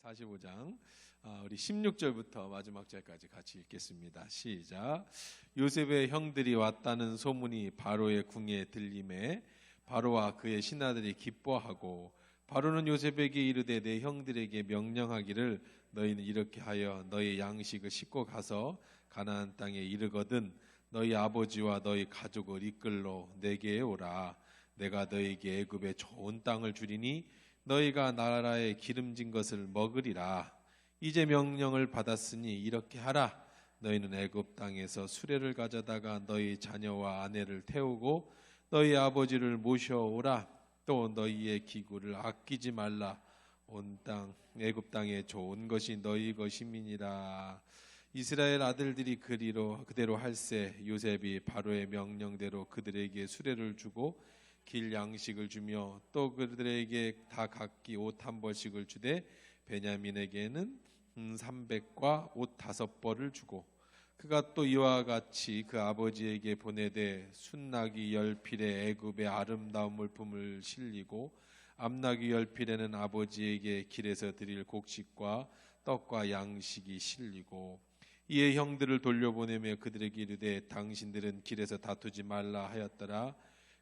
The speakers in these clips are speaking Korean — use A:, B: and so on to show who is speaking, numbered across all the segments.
A: 45장 우리 16절부터 마지막 절까지 같이 읽겠습니다. 시작. 요셉의 형들이 왔다는 소문이 바로의 궁에 들림에 바로와 그의 신하들이 기뻐하고 바로는 요셉에게 이르되 내 형들에게 명령하기를 너희는 이렇게 하여 너희 양식을 싣고 가서 가나안 땅에 이르거든 너희 아버지와 너희 가족을 이끌러 내게 오라. 내가 너희에게 애굽의 좋은 땅을 주리니 너희가 나라에 기름진 것을 먹으리라. 이제 명령을 받았으니 이렇게 하라. 너희는 애굽 땅에서 수레를 가져다가 너희 자녀와 아내를 태우고 너희 아버지를 모셔오라. 또 너희의 기구를 아끼지 말라. 온 땅 애굽 땅에 좋은 것이 너희 것임이니라. 이스라엘 아들들이 그대로 할세. 요셉이 바로의 명령대로 그들에게 수레를 주고 길 양식을 주며 또 그들에게 다 각기 옷 한 벌씩을 주되 베냐민에게는 300과 옷 5벌을 주고 그가 또 이와 같이 그 아버지에게 보내되 순나귀 10필에 애굽의 아름다운 물품을 실리고 암나귀 10필에는 아버지에게 길에서 드릴 곡식과 떡과 양식이 실리고 이에 형들을 돌려보내며 그들에게 이르되 당신들은 길에서 다투지 말라 하였더라.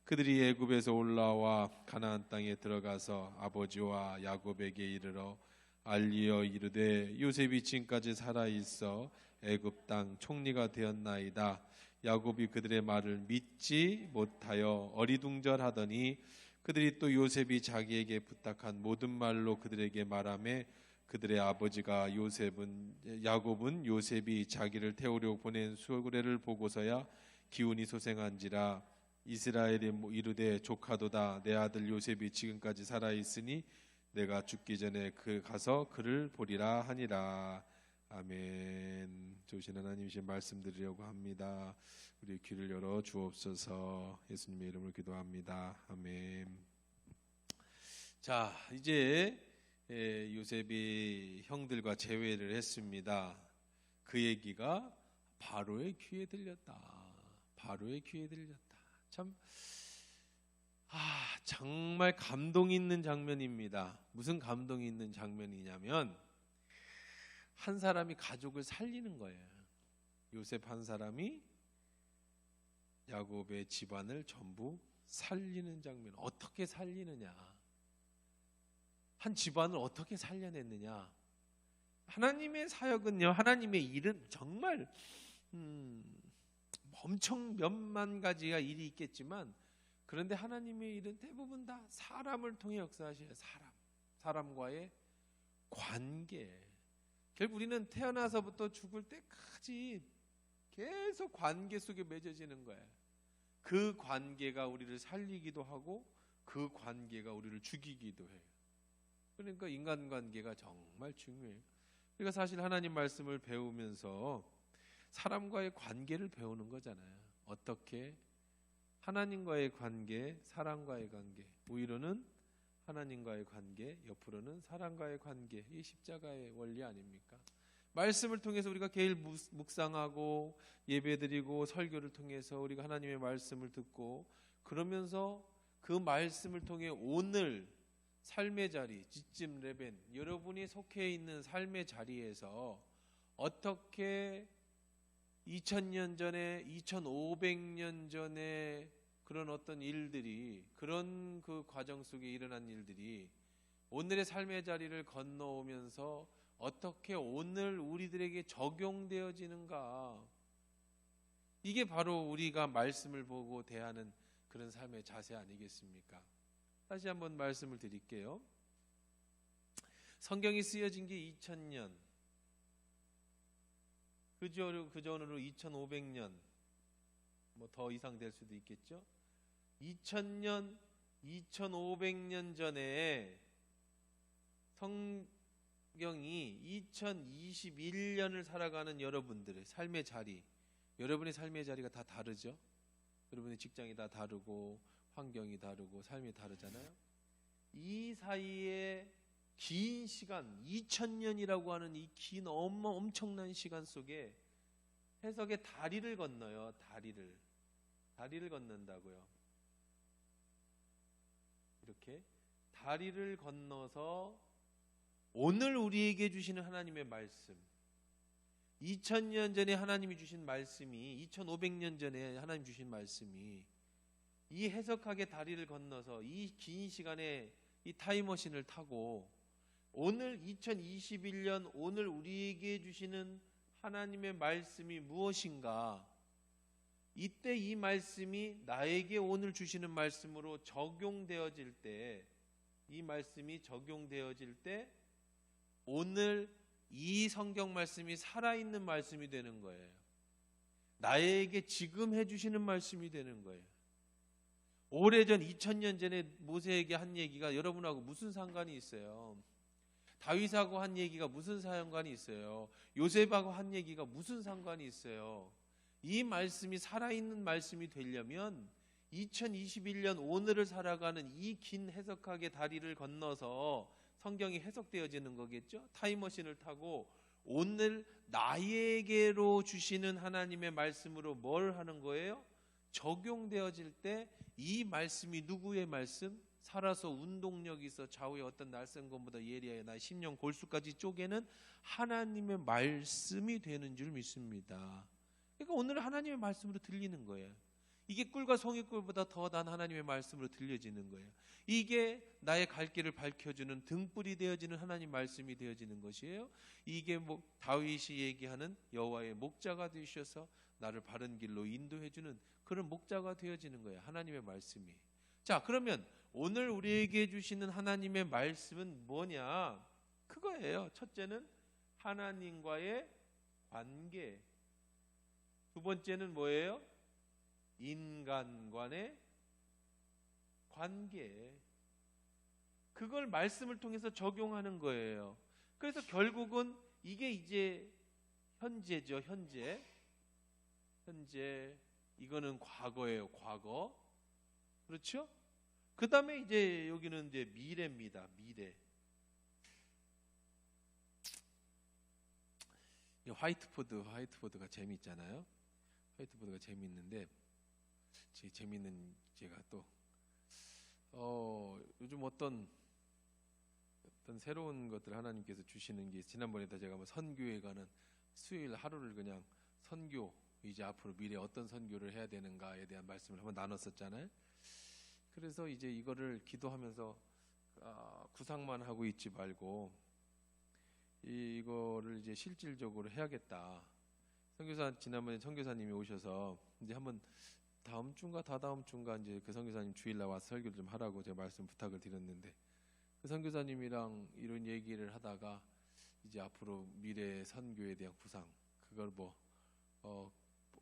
A: 그들이 애굽에서 올라와 가나안 땅에 들어가서 아버지와 야곱에게 이르러 알리어 이르되 요셉이 지금까지 살아 있어 애굽 땅 총리가 되었나이다. 야곱이 그들의 말을 믿지 못하여 어리둥절하더니 그들이 또 요셉이 자기에게 부탁한 모든 말로 그들에게 말하며 그들의 아버지가 야곱은 요셉이 자기를 태우려고 보낸 수레를 보고서야 기운이 소생한지라. 이스라엘이 이르되 조카도다. 내 아들 요셉이 지금까지 살아 있으니 내가 죽기 전에 가서 그를 보리라 하니라. 아멘. 좋으신 하나님이신 말씀 드리려고 합니다. 우리 귀를 열어 주옵소서. 예수님의 이름으로 기도합니다. 아멘. 자, 이제 요셉이 형들과 재회를 했습니다. 그 얘기가 바로의 귀에 들렸다. 바로의 귀에 들렸다. 참, 정말 감동 있는 장면입니다. 무슨 감동이 있는 장면이냐면 한 사람이 가족을 살리는 거예요. 요셉 한 사람이 야곱의 집안을 전부 살리는 장면. 어떻게 살리느냐? 한 집안을 어떻게 살려냈느냐? 하나님의 사역은요, 하나님의 일은 정말 엄청 몇만 가지가 일이 있겠지만 그런데 하나님의 일은 대부분 다 사람을 통해 역사하셔요. 사람과의 관계. 결국 우리는 태어나서부터 죽을 때까지 계속 관계 속에 맺어지는 거예요. 그 관계가 우리를 살리기도 하고 그 관계가 우리를 죽이기도 해요. 그러니까 인간관계가 정말 중요해요. 그러니까 사실 하나님 말씀을 배우면서 사람과의 관계를 배우는 거잖아요. 어떻게 하나님과의 관계, 사람과의 관계, 우위로는 하나님과의 관계, 옆으로는 사람과의 관계. 이 십자가의 원리 아닙니까? 말씀을 통해서 우리가 매일 묵상하고 예배드리고 설교를 통해서 우리가 하나님의 말씀을 듣고 그러면서 그 말씀을 통해 오늘 삶의 자리, 지침 레벤, 여러분이 속해 있는 삶의 자리에서 어떻게 2000년 전에 2500년 전에 그런 어떤 일들이 그런 그 과정 속에 일어난 일들이 오늘의 삶의 자리를 건너오면서 어떻게 오늘 우리들에게 적용되어지는가. 이게 바로 우리가 말씀을 보고 대하는 그런 삶의 자세 아니겠습니까? 다시 한번 말씀을 드릴게요. 성경이 쓰여진 게 2000년, 그 전으로 2500년, 뭐 더 이상 될 수도 있겠죠. 2000년, 2500년 전에 성경이 2021년을 살아가는 여러분들의 삶의 자리, 여러분의 삶의 자리가 다 다르죠. 여러분의 직장이 다 다르고 환경이 다르고 삶이 다르잖아요. 이 사이에 긴 시간, 2000년이라고 하는 이 긴 엄청난 시간 속에 해석의 다리를 건너요. 다리를 건넌다고요. 이렇게 다리를 건너서 오늘 우리에게 주시는 하나님의 말씀, 2000년 전에 하나님이 주신 말씀이, 2500년 전에 하나님 주신 말씀이 이 해석학의 다리를 건너서 이 긴 시간에 이 타임머신을 타고 오늘 2021년 오늘 우리에게 주시는 하나님의 말씀이 무엇인가, 이때 이 말씀이 나에게 오늘 주시는 말씀으로 적용되어질 때, 이 말씀이 적용되어질 때 오늘 이 성경 말씀이 살아있는 말씀이 되는 거예요. 나에게 지금 해주시는 말씀이 되는 거예요. 오래전 2000년 전에 모세에게 한 얘기가 여러분하고 무슨 상관이 있어요? 다윗하고 한 얘기가 무슨 상관이 있어요? 요셉하고 한 얘기가 무슨 상관이 있어요? 이 말씀이 살아있는 말씀이 되려면 2021년 오늘을 살아가는 이 긴 해석학의 다리를 건너서 성경이 해석되어지는 거겠죠? 타임머신을 타고 오늘 나에게로 주시는 하나님의 말씀으로 뭘 하는 거예요? 적용되어질 때 이 말씀이 누구의 말씀? 살아서 운동력이 있어 좌우에 어떤 낯선 것보다 예리하여 나의 심령 골수까지 쪼개는 하나님의 말씀이 되는 줄 믿습니다. 그러니까 오늘 하나님의 말씀으로 들리는 거예요. 이게 꿀과 송이꿀보다 더 난 하나님의 말씀으로 들려지는 거예요. 이게 나의 갈 길을 밝혀주는 등불이 되어지는 하나님 말씀이 되어지는 것이에요. 이게 다윗이 얘기하는 여호와의 목자가 되셔서 나를 바른 길로 인도해주는 그런 목자가 되어지는 거예요. 하나님의 말씀이. 자, 그러면 오늘 우리에게 주시는 하나님의 말씀은 뭐냐? 그거예요. 첫째는 하나님과의 관계. 두 번째는 뭐예요? 인간 간의 관계. 그걸 말씀을 통해서 적용하는 거예요. 그래서 결국은 이게 이제 현재죠. 현재 이거는 과거예요. 과거. 그렇죠? 그 다음에 이제 여기는 이제 미래입니다. 미래. 화이트보드가 재미있잖아요. 화이트보드가 재미있는데 제가 또 요즘 어떤 새로운 것들 하나님께서 주시는 게, 지난번에도 제가 선교에 가는 수요일 하루를 그냥 선교, 이제 앞으로 미래 어떤 선교를 해야 되는가에 대한 말씀을 한번 나눴었잖아요. 그래서 이제 이거를 기도하면서 구상만 하고 있지 말고 이거를 이제 실질적으로 해야겠다. 지난번에 선교사님이 오셔서 이제 한번 다음 주인가 다다음 주인가 이제 그 선교사님 주일날 와서 설교를 좀 하라고 제가 말씀 부탁을 드렸는데, 그 선교사님이랑 이런 얘기를 하다가 이제 앞으로 미래 선교에 대한 구상, 그걸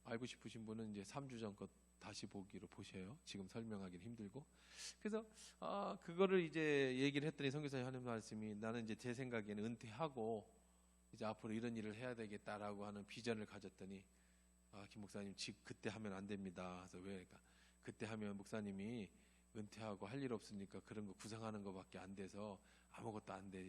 A: 알고 싶으신 분은 이제 3주 전 것 다시 보기로 보셔요. 지금 설명하기는 힘들고. 그래서 그거를 이제 얘기를 했더니 선교사님 하는 말씀이, 나는 이제 제 생각에는 은퇴하고 이제 앞으로 이런 일을 해야 되겠다라고 하는 비전을 가졌더니, 김 목사님 그때 하면 안 됩니다. 그래서 왜? 그러니까 그때 하면 목사님이 은퇴하고 할 일 없으니까 그런 거 구상하는 것밖에 안 돼서 아무것도 안 돼.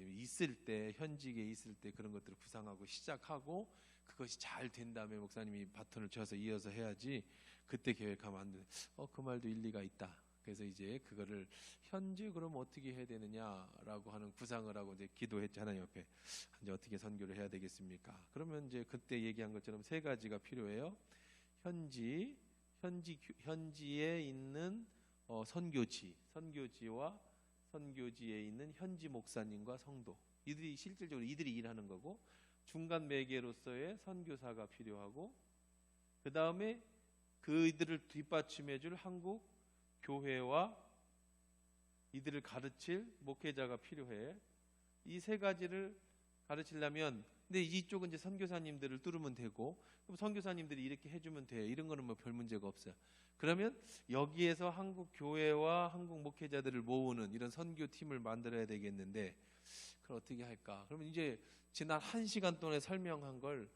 A: 현직에 있을 때 그런 것들을 구상하고 시작하고 그것이 잘 된 다음에 목사님이 바톤을 쳐서 이어서 해야지, 그때 계획하면 안 돼. 그 말도 일리가 있다. 그래서 이제 그거를 현재 그럼 어떻게 해야 되느냐라고 하는 구상을 하고 이제 기도했지, 하나님 옆에. 이제 어떻게 선교를 해야 되겠습니까? 그러면 이제 그때 얘기한 것처럼 세 가지가 필요해요. 현지에 있는 선교지와 선교지에 있는 현지 목사님과 성도, 이들이 실질적으로 일하는 거고, 중간 매개로서의 선교사가 필요하고, 그 다음에 그들을 뒷받침해줄 한국 교회와 이들을 가르칠 목회자가 필요해. 이 세 가지를 가르치려면, 근데 이쪽은 이제 선교사님들을 뚫으면 되고, 그럼 선교사님들이 이렇게 해주면 돼. 이런 거는 별 문제가 없어요. 그러면 여기에서 한국 교회와 한국 목회자들을 모으는 이런 선교팀을 만들어야 되겠는데, 그걸 어떻게 할까? 그러면 이제 지난 1시간 동안에 설명한 걸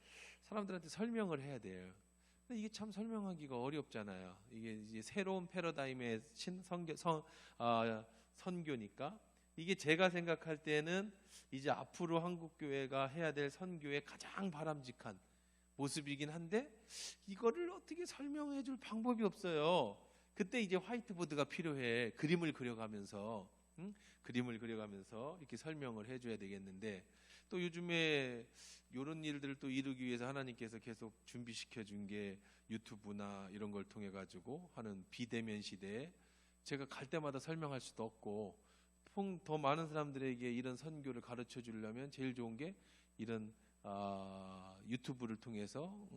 A: 사람들한테 설명을 해야 돼요. 근데 이게 참 설명하기가 어렵잖아요. 이게 이제 새로운 패러다임의 선교니까. 이게 제가 생각할 때는 이제 앞으로 한국 교회가 해야 될 선교의 가장 바람직한 모습이긴 한데, 이거를 어떻게 설명해 줄 방법이 없어요. 그때 이제 화이트보드가 필요해. 그림을 그려가면서. 그림을 그려가면서 이렇게 설명을 해줘야 되겠는데, 또 요즘에 이런 일들을 또 이루기 위해서 하나님께서 계속 준비시켜 준 게 유튜브나 이런 걸 통해 가지고 하는 비대면 시대에 제가 갈 때마다 설명할 수도 없고, 더 많은 사람들에게 이런 선교를 가르쳐 주려면 제일 좋은 게 이런 유튜브를 통해서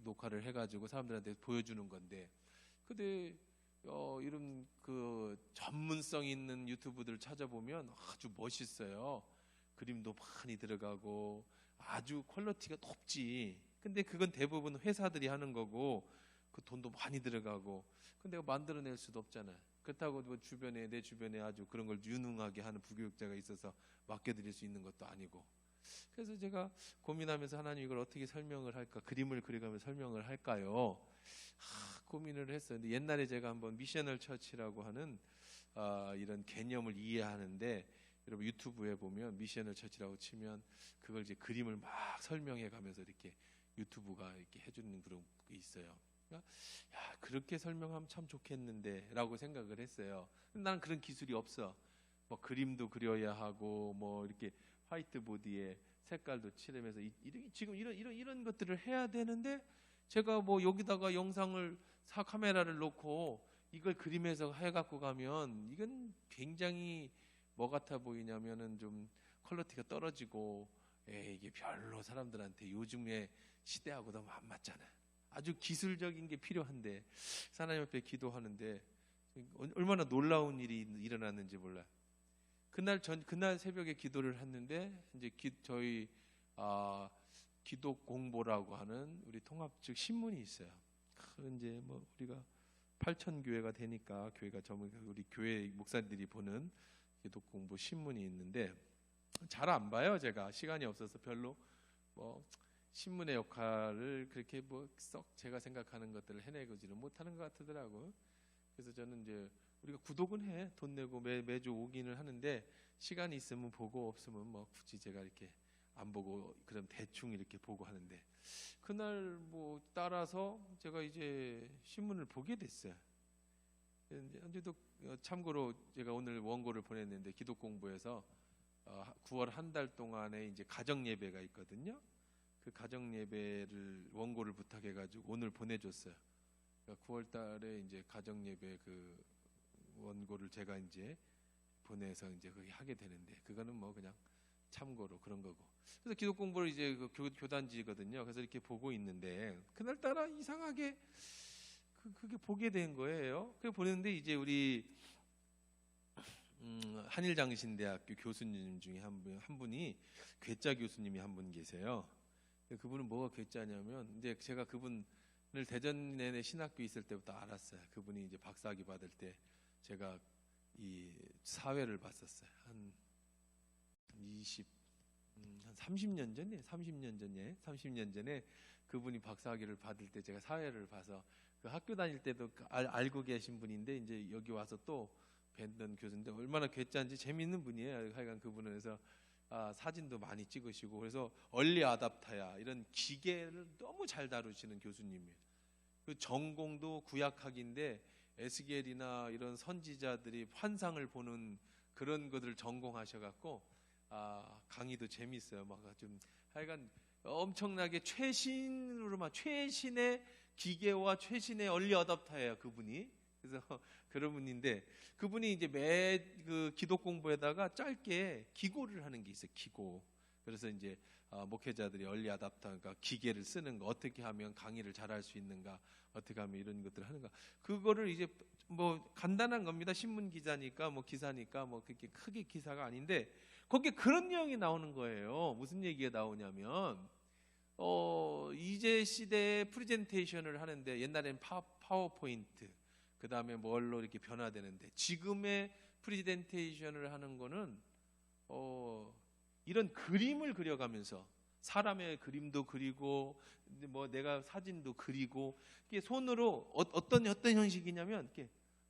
A: 녹화를 해가지고 사람들한테 보여주는 건데, 근데 이런 그 전문성 있는 유튜브들 찾아보면 아주 멋있어요. 그림도 많이 들어가고 아주 퀄리티가 높지. 근데 그건 대부분 회사들이 하는 거고 그 돈도 많이 들어가고, 근데 내가 만들어낼 수도 없잖아요. 그렇다고 뭐 내 주변에 아주 그런 걸 유능하게 하는 부교육자가 있어서 맡겨드릴 수 있는 것도 아니고. 그래서 제가 고민하면서 하나님 이걸 어떻게 설명을 할까, 그림을 그려가며 설명을 할까요? 고민을 했어요. 근데 옛날에 제가 한번 미셔널 처치라고 하는 이런 개념을 이해하는데, 여러분 유튜브에 보면 미셔널 처치라고 치면 그걸 이제 그림을 막 설명해 가면서 이렇게 유튜브가 이렇게 해주는 그런 게 있어요. 그러니까 그렇게 설명하면 참 좋겠는데 라고 생각을 했어요. 근데 나는 그런 기술이 없어. 뭐 그림도 그려야 하고 뭐 이렇게 화이트보드에 색깔도 칠하면서 지금 이런 것들을 해야 되는데, 제가 뭐 여기다가 영상을 카메라를 놓고 이걸 그림에서 해갖고 가면 이건 굉장히 뭐 같아 보이냐면은 좀 퀄리티가 떨어지고, 이게 별로 사람들한테 요즘의 시대하고 너무 안 맞잖아요. 아주 기술적인 게 필요한데, 하나님 앞에 기도하는데 얼마나 놀라운 일이 일어났는지 몰라요. 그날 새벽에 기도를 했는데, 이제 저희 기도 공보라고 하는 우리 통합 즉 신문이 있어요. 이제 뭐 우리가 8천 교회가 되니까 교회가 우리 교회 목사들이 보는 기도 공보 신문이 있는데, 잘 안 봐요. 제가 시간이 없어서 별로 뭐 신문의 역할을 그렇게 뭐 썩 제가 생각하는 것들을 해내지는 못하는 것 같더라고요. 그래서 저는 이제 우리가 구독은 해, 돈 내고 매주 오기는 하는데, 시간이 있으면 보고 없으면 뭐 굳이 제가 이렇게 안 보고 그럼 대충 이렇게 보고 하는데, 그날 뭐 따라서 제가 이제 신문을 보게 됐어요. 근데도 참고로 제가 오늘 원고를 보냈는데, 기도 공부에서 9월 한 달 동안에 이제 가정 예배가 있거든요. 그 가정 예배를 원고를 부탁해가지고 오늘 보내줬어요. 그러니까 9월 달에 이제 가정 예배 그 원고를 제가 이제 보내서 이제 거기 하게 되는데, 그거는 뭐 그냥 참고로 그런 거고. 그래서 기도 공부를 이제 그 교단지거든요. 그래서 이렇게 보고 있는데, 그날따라 이상하게 그게 보게 된 거예요. 그래 보냈는데, 이제 우리 한일장신대학교 교수님 중에 한 분이 괴짜 교수님이 한 분 계세요. 그분은 뭐가 괴짜냐면, 이제 제가 그분을 대전 내내 신학교 있을 때부터 알았어요. 그분이 이제 박사학위 받을 때 제가 이 사회를 봤었어요. 한 30년 전에 30년 전에 그분이 박사학위를 받을 때 제가 사회를 봐서, 그 학교 다닐 때도 알고 계신 분인데 이제 여기 와서 또 뵀던 교수인데, 얼마나 괴짜인지 재밌는 분이에요. 하여간 그분은. 그래서 사진도 많이 찍으시고, 그래서 얼리 아답터야 이런 기계를 너무 잘 다루시는 교수님이에요. 그 전공도 구약학인데 에스겔이나 이런 선지자들이 환상을 보는 그런 것들을 전공하셔갖고 강의도 재밌어요. 막 좀 하여간 엄청나게 최신으로만, 최신의 기계와 최신의 얼리 어답터예요, 그분이. 그래서 그런 분인데, 그분이 이제 그 기도 공부에다가 짧게 기고를 하는 게 있어요. 기고. 그래서 이제 목회자들이 얼리 어답터, 그러니까 기계를 쓰는 거, 어떻게 하면 강의를 잘할 수 있는가, 어떻게 하면 이런 것들을 하는가, 그거를 이제 뭐 간단한 겁니다. 신문 기자니까 뭐 기사니까 뭐 그렇게 크게 기사가 아닌데, 거기에 그런 내용이 나오는 거예요. 무슨 얘기가 나오냐면, 이제 시대에 프레젠테이션을 하는데, 옛날엔 파워포인트, 그 다음에 뭘로 이렇게 변화되는데, 지금의 프레젠테이션을 하는 거는 이런 그림을 그려가면서, 사람의 그림도 그리고 뭐 내가 사진도 그리고, 이게 손으로 어떤 형식이냐면, 이렇게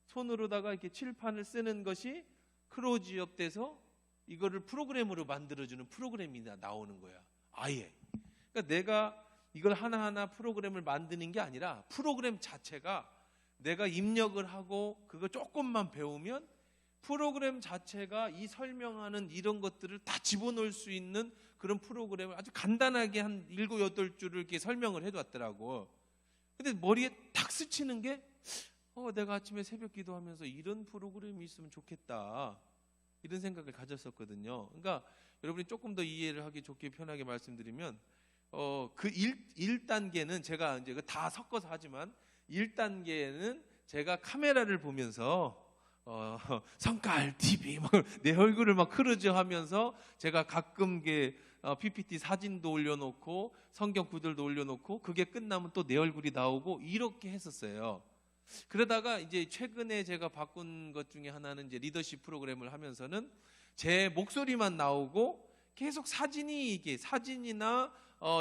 A: 손으로다가 이렇게 칠판을 쓰는 것이 클로즈업 돼서 이거를 프로그램으로 만들어주는 프로그램이 나오는 거야. 아예. 그러니까 내가 이걸 하나하나 프로그램을 만드는 게 아니라, 프로그램 자체가 내가 입력을 하고 그거 조금만 배우면 프로그램 자체가 이 설명하는 이런 것들을 다 집어넣을 수 있는 그런 프로그램을 아주 간단하게 한 7, 8줄을 이렇게 설명을 해놨더라고. 근데 머리에 탁 스치는 게 내가 아침에 새벽 기도하면서 이런 프로그램이 있으면 좋겠다, 이런 생각을 가졌었거든요. 그러니까 여러분이 조금 더 이해를 하기 좋게 편하게 말씀드리면 그 1단계는 제가 이제 다 섞어서 하지만 1단계는 제가 카메라를 보면서 성깔 TV 내 얼굴을 막 크루즈 하면서 제가 가끔 PPT 사진도 올려놓고 성경 구절도 올려놓고 그게 끝나면 또 내 얼굴이 나오고 이렇게 했었어요. 그러다가 이제 최근에 제가 바꾼 것 중에 하나는 이제 리더십 프로그램을 하면서는 제 목소리만 나오고 계속 사진이나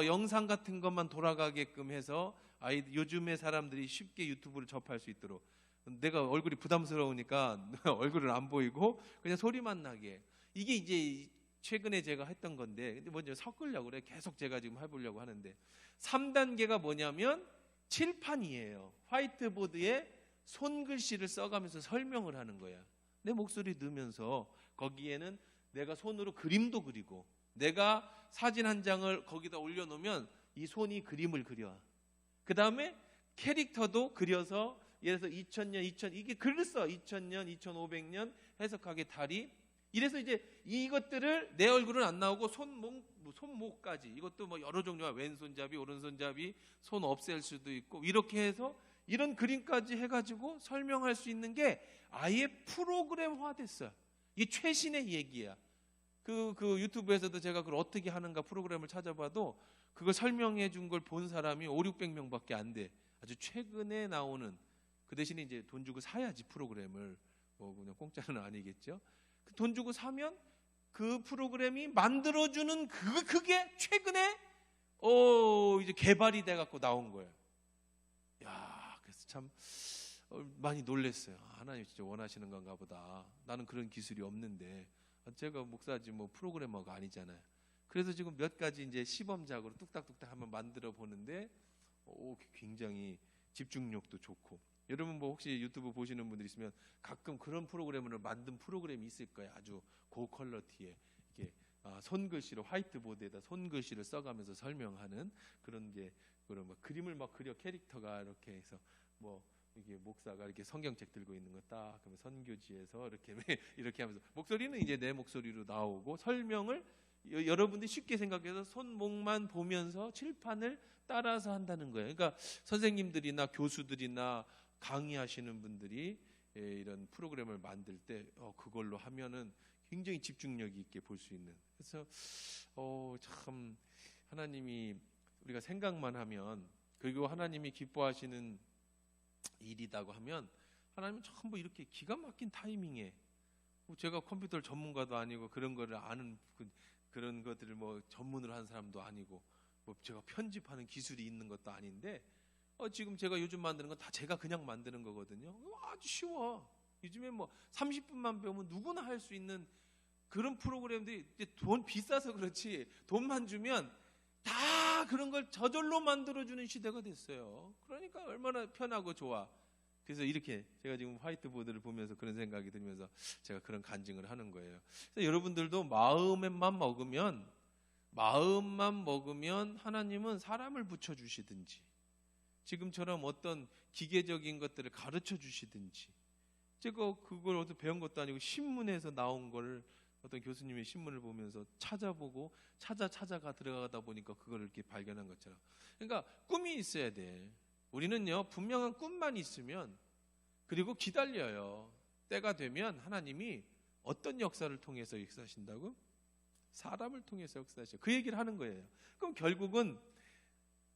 A: 영상 같은 것만 돌아가게끔 해서 요즘의 사람들이 쉽게 유튜브를 접할 수 있도록, 내가 얼굴이 부담스러우니까 얼굴을 안 보이고 그냥 소리만 나게, 이게 이제 최근에 제가 했던 건데, 근데 먼저 섞으려고 그래. 계속 제가 지금 해보려고 하는데 3단계가 뭐냐면 칠판이에요. 화이트보드에 손글씨를 써가면서 설명을 하는 거야. 내 목소리 넣으면서 거기에는 내가 손으로 그림도 그리고, 내가 사진 한 장을 거기다 올려놓으면 이 손이 그림을 그려. 그 다음에 캐릭터도 그려서, 예를 들어서 2000년, 이게 글을 써. 2000년, 2500년, 해석하게 다리. 이래서 이제 이것들을, 내 얼굴은 안 나오고 손목까지, 이것도 뭐 여러 종류가, 왼손잡이, 오른손잡이, 손 없앨 수도 있고, 이렇게 해서 이런 그림까지 해가지고 설명할 수 있는 게 아예 프로그램화 됐어요. 이게 최신의 얘기야. 그 유튜브에서도 제가 그걸 어떻게 하는가 프로그램을 찾아봐도 그걸 설명해 준 걸 본 사람이 5, 600명밖에 안 돼. 아주 최근에 나오는, 그 대신에 이제 돈 주고 사야지 프로그램을, 뭐 그냥 공짜는 아니겠죠. 돈 주고 사면 그 프로그램이 만들어주는 그게 최근에 이제 개발이 돼 갖고 나온 거예요. 야, 그래서 참 많이 놀랐어요. 하나님 진짜 원하시는 건가 보다. 나는 그런 기술이 없는데, 제가 목사지 뭐 프로그래머가 아니잖아요. 그래서 지금 몇 가지 이제 시범작으로 뚝딱뚝딱 한번 만들어 보는데 굉장히 집중력도 좋고. 여러분 뭐 혹시 유튜브 보시는 분들 있으면 가끔 그런 프로그램을 만든 프로그램이 있을 거예요. 아주 고퀄러티에 이게 손글씨로 화이트보드에다 손글씨를 써가면서 설명하는 그런 게, 그런 뭐 그림을 막 그려, 캐릭터가 이렇게 해서 뭐 이게 목사가 이렇게 성경책 들고 있는 거 딱 그러면 선교지에서 이렇게 하면서 목소리는 이제 내 목소리로 나오고, 설명을 여러분들이 쉽게 생각해서 손목만 보면서 칠판을 따라서 한다는 거예요. 그러니까 선생님들이나 교수들이나 강의하시는 분들이 이런 프로그램을 만들 때 그걸로 하면은 굉장히 집중력 있게 볼 수 있는. 그래서 참 하나님이 우리가 생각만 하면, 그리고 하나님이 기뻐하시는 일이라고 하면 하나님은 전부 이렇게 기가 막힌 타이밍에, 제가 컴퓨터 전문가도 아니고 그런 거를 아는 그런 것들을 뭐 전문으로 하는 사람도 아니고 뭐 제가 편집하는 기술이 있는 것도 아닌데 지금 제가 요즘 만드는 건 다 제가 그냥 만드는 거거든요. 아주 쉬워. 요즘에 뭐 30분만 배우면 누구나 할 수 있는 그런 프로그램들이, 이제 돈 비싸서 그렇지 돈만 주면 다 그런 걸 저절로 만들어주는 시대가 됐어요. 그러니까 얼마나 편하고 좋아. 그래서 이렇게 제가 지금 화이트보드를 보면서 그런 생각이 들면서 제가 그런 간증을 하는 거예요. 그래서 여러분들도 마음만 먹으면 하나님은 사람을 붙여주시든지, 지금처럼 어떤 기계적인 것들을 가르쳐 주시든지, 제가 그걸 어디서 배운 것도 아니고 신문에서 나온 걸 어떤 교수님의 신문을 보면서 찾아보고 찾아가 들어가다 보니까 그걸 이렇게 발견한 것처럼. 그러니까 꿈이 있어야 돼. 우리는요, 분명한 꿈만 있으면, 그리고 기다려요. 때가 되면 하나님이 어떤 역사를 통해서 역사하신다고? 사람을 통해서 역사하셔. 그 얘기를 하는 거예요. 그럼 결국은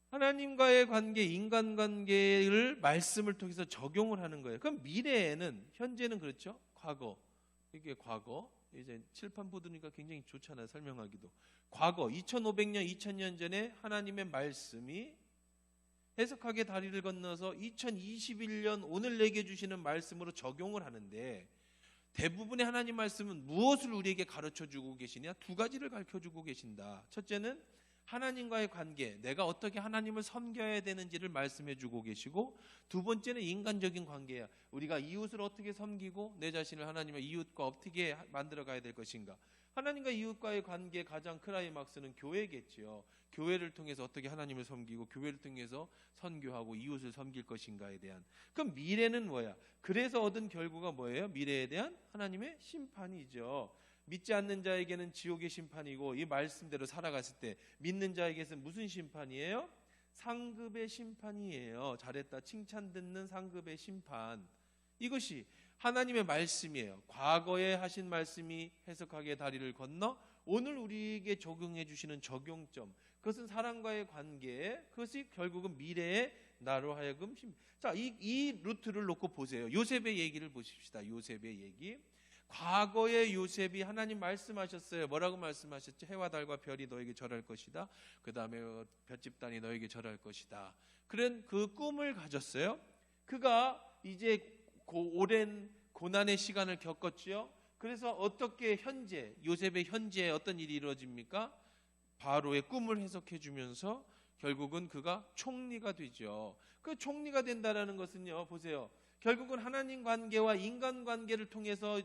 A: 하나님과의 관계, 인간관계를 말씀을 통해서 적용을 하는 거예요. 그럼 미래에는, 현재는 그렇죠? 과거, 이게 과거, 이제 칠판 보드니까 굉장히 좋잖아요, 설명하기도. 과거 2500년, 2000년 전에 하나님의 말씀이 해석하게 다리를 건너서 2021년 오늘 내게 주시는 말씀으로 적용을 하는데, 대부분의 하나님 말씀은 무엇을 우리에게 가르쳐주고 계시냐? 두 가지를 가르쳐주고 계신다. 첫째는 하나님과의 관계, 내가 어떻게 하나님을 섬겨야 되는지를 말씀해 주고 계시고, 두 번째는 인간적인 관계야. 우리가 이웃을 어떻게 섬기고 내 자신을 하나님의 이웃과 어떻게 만들어 가야 될 것인가. 하나님과 이웃과의 관계 가장 클라이막스는 교회겠지요. 교회를 통해서 어떻게 하나님을 섬기고 교회를 통해서 선교하고 이웃을 섬길 것인가에 대한. 그럼 미래는 뭐야? 그래서 얻은 결과가 뭐예요? 미래에 대한 하나님의 심판이죠. 믿지 않는 자에게는 지옥의 심판이고, 이 말씀대로 살아갔을 때 믿는 자에게는 무슨 심판이에요? 상급의 심판이에요. 잘했다, 칭찬 듣는 상급의 심판. 이것이 하나님의 말씀이에요. 과거에 하신 말씀이 해석하기의 다리를 건너 오늘 우리에게 적용해 주시는 적용점, 그것은 사람과의 관계, 그것이 결국은 미래의 나로 하여금 자, 이 루트를 놓고 보세요. 요셉의 얘기를 보십시다. 요셉의 얘기. 과거의 요셉이 하나님 말씀하셨어요. 뭐라고 말씀하셨죠? 해와 달과 별이 너에게 절할 것이다. 그 다음에 볏집단이 너에게 절할 것이다. 그런 그 꿈을 가졌어요. 그가 이제 오랜 고난의 시간을 겪었지요. 그래서 어떻게 현재, 요셉의 현재에 어떤 일이 이루어집니까? 바로의 꿈을 해석해 주면서 결국은 그가 총리가 되죠. 그 총리가 된다라는 것은요, 보세요. 결국은 하나님 관계와 인간 관계를 통해서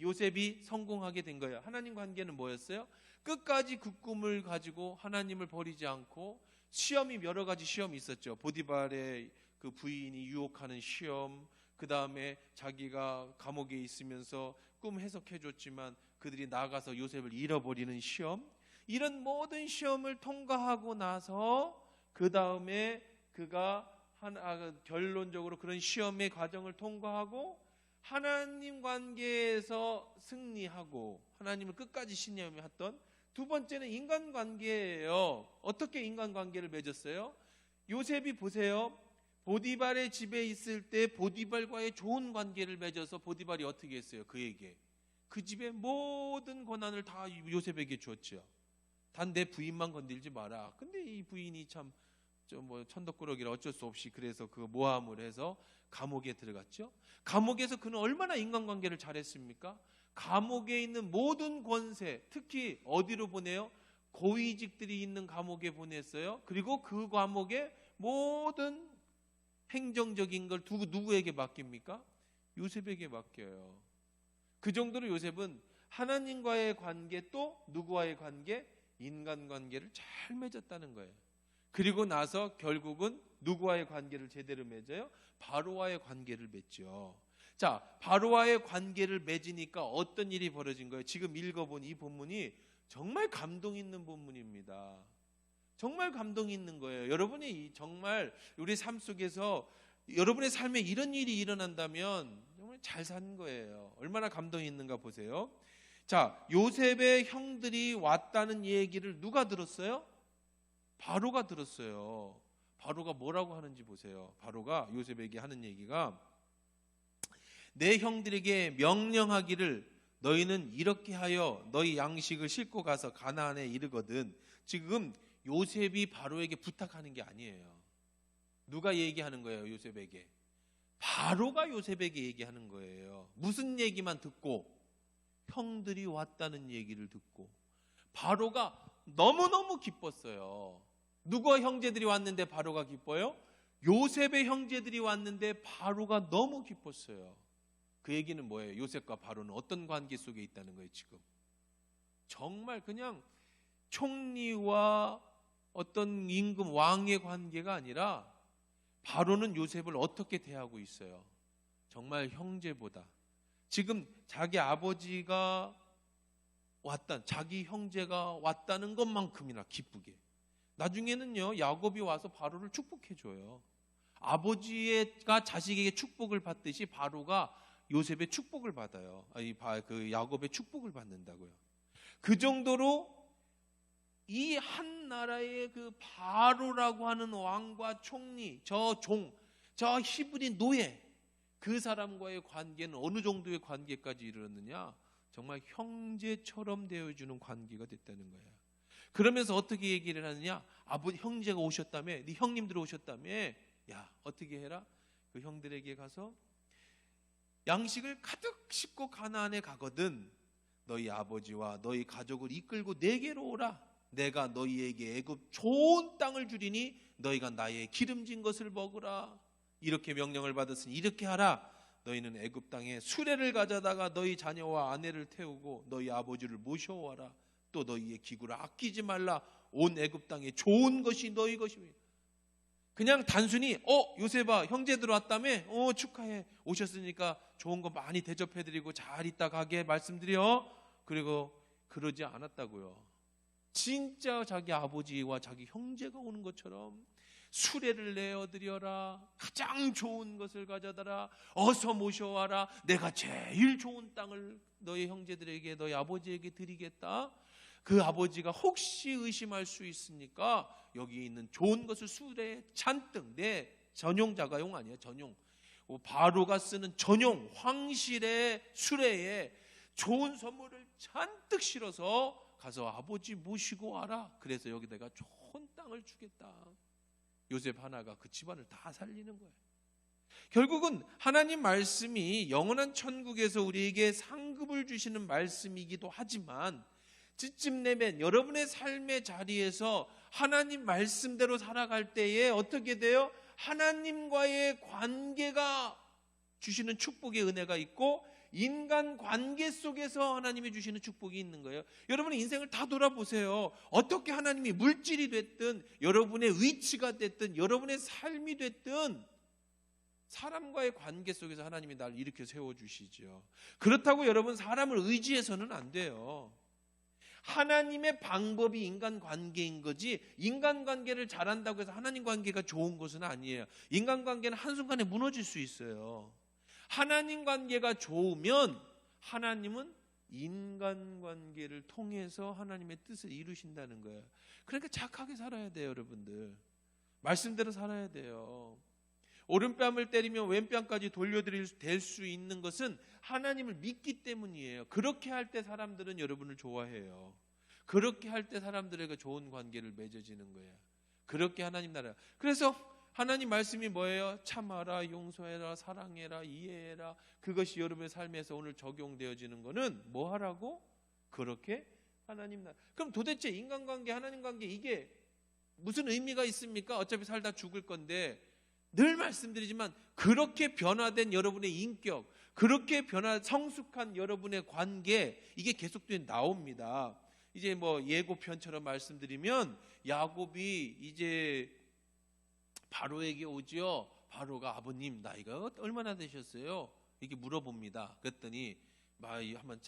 A: 요셉이 성공하게 된 거예요. 하나님 관계는 뭐였어요? 끝까지 그 꿈을 가지고 하나님을 버리지 않고, 시험이 여러 가지 시험이 있었죠. 보디발의 그 부인이 유혹하는 시험, 그 다음에 자기가 감옥에 있으면서 꿈 해석해 줬지만 그들이 나가서 요셉을 잃어버리는 시험, 이런 모든 시험을 통과하고 나서 그 다음에 그가 결론적으로 그런 시험의 과정을 통과하고 하나님 관계에서 승리하고 하나님을 끝까지 신뢰했던, 두 번째는 인간 관계예요. 어떻게 인간 관계를 맺었어요? 요셉이 보세요. 보디발의 집에 있을 때 보디발과의 좋은 관계를 맺어서 보디발이 어떻게 했어요? 그에게 그 집의 모든 권한을 다 요셉에게 주었죠. 단 내 부인만 건들지 마라. 근데 이 부인이 참 좀 천덕꾸러기라 어쩔 수 없이 그래서 그 모함을 해서 감옥에 들어갔죠. 감옥에서 그는 얼마나 인간관계를 잘했습니까? 감옥에 있는 모든 권세, 특히 어디로 보내요? 고위직들이 있는 감옥에 보냈어요. 그리고 그 감옥의 모든 행정적인 걸 누구에게 맡깁니까? 요셉에게 맡겨요. 그 정도로 요셉은 하나님과의 관계, 또 누구와의 관계? 인간관계를 잘 맺었다는 거예요. 그리고 나서 결국은 누구와의 관계를 제대로 맺어요? 바로와의 관계를 맺죠. 자, 바로와의 관계를 맺으니까 어떤 일이 벌어진 거예요? 지금 읽어본 이 본문이 정말 감동 있는 본문입니다. 정말 감동이 있는 거예요. 여러분이 정말 우리 삶 속에서 여러분의 삶에 이런 일이 일어난다면 정말 잘 산 거예요. 얼마나 감동이 있는가 보세요. 자, 요셉의 형들이 왔다는 얘기를 누가 들었어요? 바로가 들었어요. 바로가 뭐라고 하는지 보세요. 바로가 요셉에게 하는 얘기가, 내 형들에게 명령하기를 너희는 이렇게 하여 너희 양식을 싣고 가서 가나안에 이르거든. 지금 요셉이 바로에게 부탁하는 게 아니에요. 누가 얘기하는 거예요? 요셉에게. 바로가 요셉에게 얘기하는 거예요. 무슨 얘기만 듣고? 형들이 왔다는 얘기를 듣고 바로가 너무너무 기뻤어요. 누가 형제들이 왔는데 바로가 기뻐요? 요셉의 형제들이 왔는데 바로가 너무 기뻤어요. 그 얘기는 뭐예요? 요셉과 바로는 어떤 관계 속에 있다는 거예요, 지금. 정말 그냥 총리와 어떤 임금 왕의 관계가 아니라 바로는 요셉을 어떻게 대하고 있어요? 정말 형제보다. 지금 자기 아버지가 자기 형제가 왔다는 것만큼이나 기쁘게. 나중에는요, 야곱이 와서 바로를 축복해줘요. 아버지가 자식에게 축복을 받듯이 바로가 요셉의 축복을 받아요. 그 야곱의 축복을 받는다고요. 그 정도로 이 한 나라의 그 바로라고 하는 왕과 총리, 저 히브리 노예, 그 사람과의 관계는 어느 정도의 관계까지 이르렀느냐? 정말 형제처럼 되어주는 관계가 됐다는 거예요. 그러면서 어떻게 얘기를 하느냐? 형제가 오셨다며, 네 형님들 오셨다며, 야, 어떻게 해라? 그 형들에게 가서 양식을 가득 싣고 가나안에 가거든 너희 아버지와 너희 가족을 이끌고 내게로 오라. 내가 너희에게 애굽 좋은 땅을 주리니 너희가 나의 기름진 것을 먹으라. 이렇게 명령을 받았으니 이렇게 하라. 너희는 애굽 땅에 수레를 가져다가 너희 자녀와 아내를 태우고 너희 아버지를 모셔와라. 또 너희의 기구를 아끼지 말라. 온 애굽 땅에 좋은 것이 너희 것입니다. 그냥 단순히 요셉아 형제들 왔다며 축하해 오셨으니까 좋은 거 많이 대접해드리고 잘 있다 가게 말씀드려. 그리고 그러지 않았다고요. 진짜 자기 아버지와 자기 형제가 오는 것처럼 수레를 내어드려라. 가장 좋은 것을 가져다라. 어서 모셔와라. 내가 제일 좋은 땅을 너희 형제들에게 너희 아버지에게 드리겠다. 그 아버지가 혹시 의심할 수 있으니까 여기 있는 좋은 것을 수레에 잔뜩 내 전용 자가용 아니에요. 전용 바로가 쓰는 전용 황실의 수레에 좋은 선물을 잔뜩 실어서 가서 아버지 모시고 와라. 그래서 여기 내가 좋은 땅을 주겠다. 요셉 하나가 그 집안을 다 살리는 거예요. 결국은 하나님 말씀이 영원한 천국에서 우리에게 상급을 주시는 말씀이기도 하지만 찌찜내면 여러분의 삶의 자리에서 하나님 말씀대로 살아갈 때에 어떻게 돼요? 하나님과의 관계가 주시는 축복의 은혜가 있고 인간 관계 속에서 하나님이 주시는 축복이 있는 거예요. 여러분의 인생을 다 돌아보세요. 어떻게 하나님이 물질이 됐든 여러분의 위치가 됐든 여러분의 삶이 됐든 사람과의 관계 속에서 하나님이 날 이렇게 세워주시죠. 그렇다고 여러분 사람을 의지해서는 안 돼요. 하나님의 방법이 인간관계인 거지 인간관계를 잘한다고 해서 하나님 관계가 좋은 것은 아니에요. 인간관계는 한순간에 무너질 수 있어요. 하나님 관계가 좋으면 하나님은 인간관계를 통해서 하나님의 뜻을 이루신다는 거예요. 그러니까 착하게 살아야 돼요. 여러분들 말씀대로 살아야 돼요. 오른뺨을 때리면 왼뺨까지 돌려드릴 수 있는 것은 하나님을 믿기 때문이에요. 그렇게 할 때 사람들은 여러분을 좋아해요. 그렇게 할 때 사람들에게 좋은 관계를 맺어지는 거예요. 그렇게 하나님 나라. 그래서 하나님 말씀이 뭐예요? 참아라, 용서해라, 사랑해라, 이해해라. 그것이 여러분의 삶에서 오늘 적용되어지는 거는 뭐 하라고? 그렇게 하나님 나라. 그럼 도대체 인간관계, 하나님 관계 이게 무슨 의미가 있습니까? 어차피 살다 죽을 건데 늘 말씀드리지만 그렇게 변화된 여러분의 인격, 그렇게 성숙한 여러분의 관계 이게 계속되어 나옵니다. 이제 뭐 예고편처럼 말씀드리면 야곱이 이제 바로에게 오지요. 바로가 아버님 나이가 얼마나 되셨어요? 이렇게 물어봅니다. 그랬더니 한번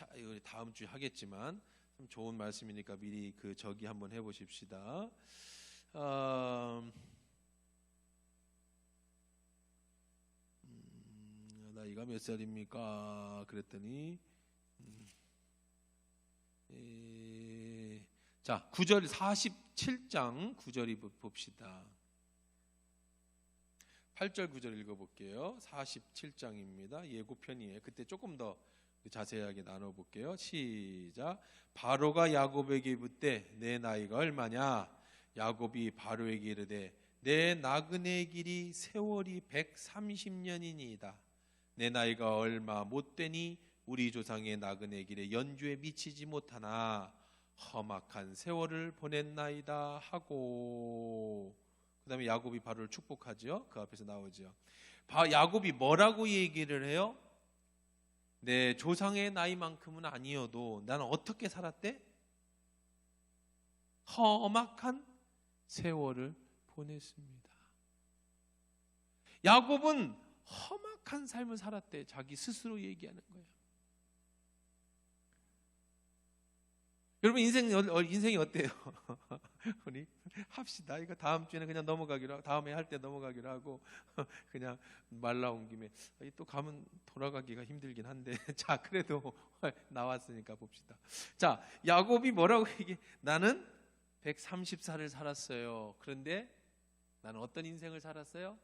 A: 다음 주에 하겠지만 좀 좋은 말씀이니까 미리 저기 한번 해보십시다. 나이가 몇 살입니까? 그랬더니 자 9절 47장 9절이 봅시다. 8절 9절 읽어볼게요. 47장입니다. 예고편이에요. 그때 조금 더 자세하게 나눠볼게요. 시작. 바로가 야곱에게 묻되 내 나이가 얼마냐? 야곱이 바로에게 이르되 내 나그네 길이 세월이 130년이니이다. 내 나이가 얼마 못되니 우리 조상의 나그네 길에 연주에 미치지 못하나 험악한 세월을 보냈나이다 하고 그 다음에 야곱이 바로를 축복하죠. 그 앞에서 나오죠. 야곱이 뭐라고 얘기를 해요? 내 조상의 나이만큼은 아니어도 나는 어떻게 살았대? 험악한 세월을 보냈습니다. 야곱은 험악한 삶을 살았대. 자기 스스로 얘기하는 거예요. 여러분 인생이 어때요? 우리 합시다. 이거 다음 주에는 그냥 넘어가기로 하고 다음에 할 때 넘어가기로 하고 그냥 말 나온 김에 또 가면 돌아가기가 힘들긴 한데 자 그래도 나왔으니까 봅시다. 자 야곱이 뭐라고 얘기해? 나는 130살을 살았어요. 그런데 나는 어떤 인생을 살았어요?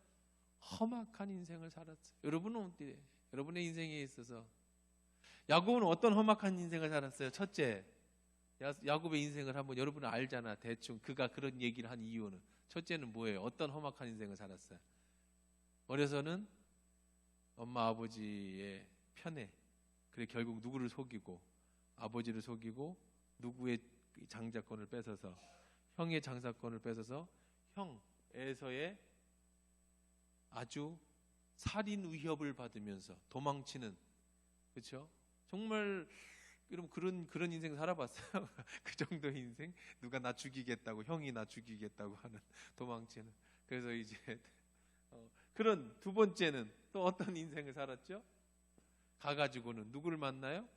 A: 험악한 인생을 살았어요. 여러분은 어때요? 여러분의 인생에 있어서 야곱은 어떤 험악한 인생을 살았어요? 첫째, 야곱의 인생을 한번 여러분은 알잖아. 대충 그가 그런 얘기를 한 이유는 첫째는 뭐예요? 어떤 험악한 인생을 살았어요? 어려서는 엄마 아버지의 편에 그래 결국 누구를 속이고 아버지를 속이고 누구의 장자권을 뺏어서, 형의 장사권을 뺏어서 형 에서의 아주 살인 위협을 받으면서 도망치는, 그렇죠? 정말 여러분 그런 인생 살아봤어요? 그 정도 인생? 누가 나 죽이겠다고, 형이 나 죽이겠다고 하는, 도망치는. 그래서 이제 그런 두 번째는 또 어떤 인생을 살았죠? 가가지고는 누구를 만나요?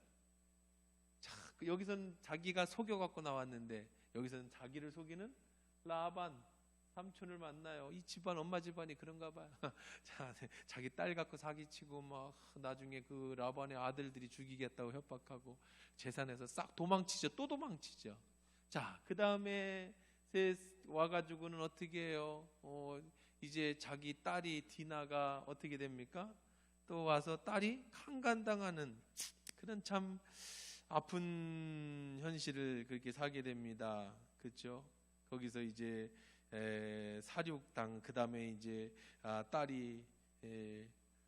A: 자, 여기서는 자기가 속여갖고 나왔는데 여기서는 자기를 속이는 라반 삼촌을 만나요. 이 집안, 엄마 집안이 그런가 봐요. 자, 자기 딸 갖고 사기치고 막 나중에 그 라반의 아들들이 죽이겠다고 협박하고 재산에서 싹 도망치죠. 또 도망치죠. 자, 그 다음에 와가지고는 어떻게 해요? 이제 자기 딸이 디나가 어떻게 됩니까? 또 와서 딸이 강간당하는 그런 참 아픈 현실을 그렇게 사게 됩니다. 그렇죠? 거기서 이제 사륙당, 그 다음에 이제 딸이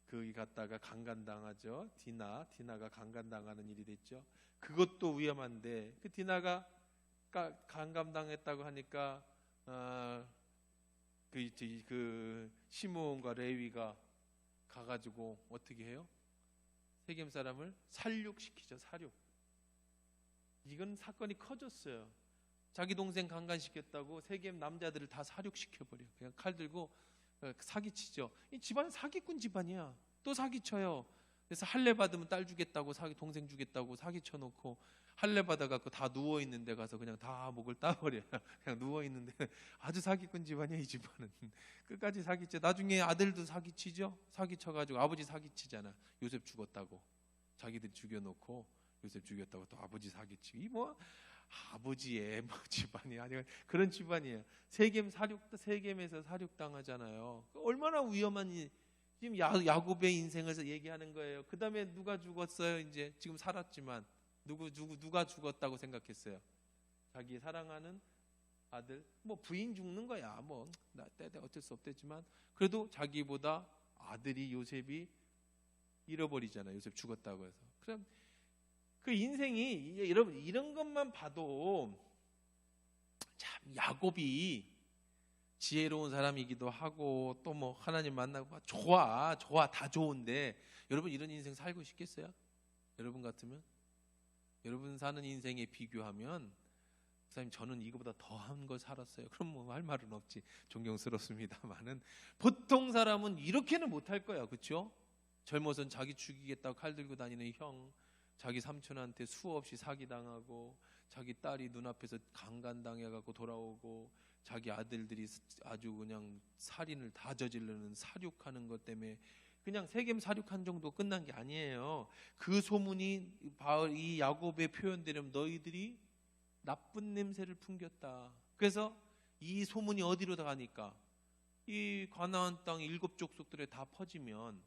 A: 거기 갔다가 강간당하죠. 디나가 강간당하는 일이 됐죠. 그것도 위험한데 그 디나가 강간당했다고 하니까 그 시므온과 레위가 가가지고 어떻게 해요? 세겜 사람을 살육시키죠. 살육. 이건 사건이 커졌어요. 자기 동생 강간시켰다고 세겜 남자들을 다 살육시켜버려요. 그냥 칼 들고 사기치죠. 이 집안은 사기꾼 집안이야. 또 사기쳐요. 그래서 할례 받으면 딸 주겠다고, 동생 주겠다고 사기쳐놓고 할례 받아갖고 다 누워있는 데 가서 그냥 다 목을 따버려요. 그냥 누워있는데 아주 사기꾼 집안이야. 이 집안은 끝까지 사기쳐. 나중에 아들도 사기치죠. 사기쳐가지고 아버지 사기치잖아. 요셉 죽었다고 자기들 죽여놓고 요셉 죽였다고 또 아버지 사기치고. 이 뭐 아버지의 뭐 집안이 아니라 그런 집안이에요. 세겜에서 사륙당하잖아요. 얼마나 위험한 지금 야곱의 인생을 얘기하는 거예요. 그 다음에 누가 죽었어요? 이제 지금 살았지만 누가 죽었다고 생각했어요? 자기 사랑하는 아들, 뭐 부인 죽는 거야. 뭐 나 때때 어쩔 수 없겠지만 그래도 자기보다 아들이 요셉이 잃어버리잖아요. 요셉 죽었다고 해서. 그럼 그 인생이 여러분 이런 것만 봐도 참 야곱이 지혜로운 사람이기도 하고 또 뭐 하나님 만나고 좋아 다 좋은데 여러분 이런 인생 살고 싶겠어요? 여러분 같으면? 여러분 사는 인생에 비교하면 목사님 저는 이거보다 더한 걸 살았어요. 그럼 뭐 할 말은 없지. 존경스럽습니다만은 보통 사람은 이렇게는 못할 거야. 그렇죠? 젊어선 자기 죽이겠다고 칼 들고 다니는 형, 자기 삼촌한테 수없이 사기당하고 자기 딸이 눈앞에서 강간당해갖고 돌아오고 자기 아들들이 아주 그냥 살인을 다 저지르는 살육하는 것 때문에 그냥 세겜 살육한 정도 끝난 게 아니에요. 그 소문이 이 야곱의 표현대로 너희들이 나쁜 냄새를 풍겼다. 그래서 이 소문이 어디로 가니까 이 가나안 땅 7 족속들에 다 퍼지면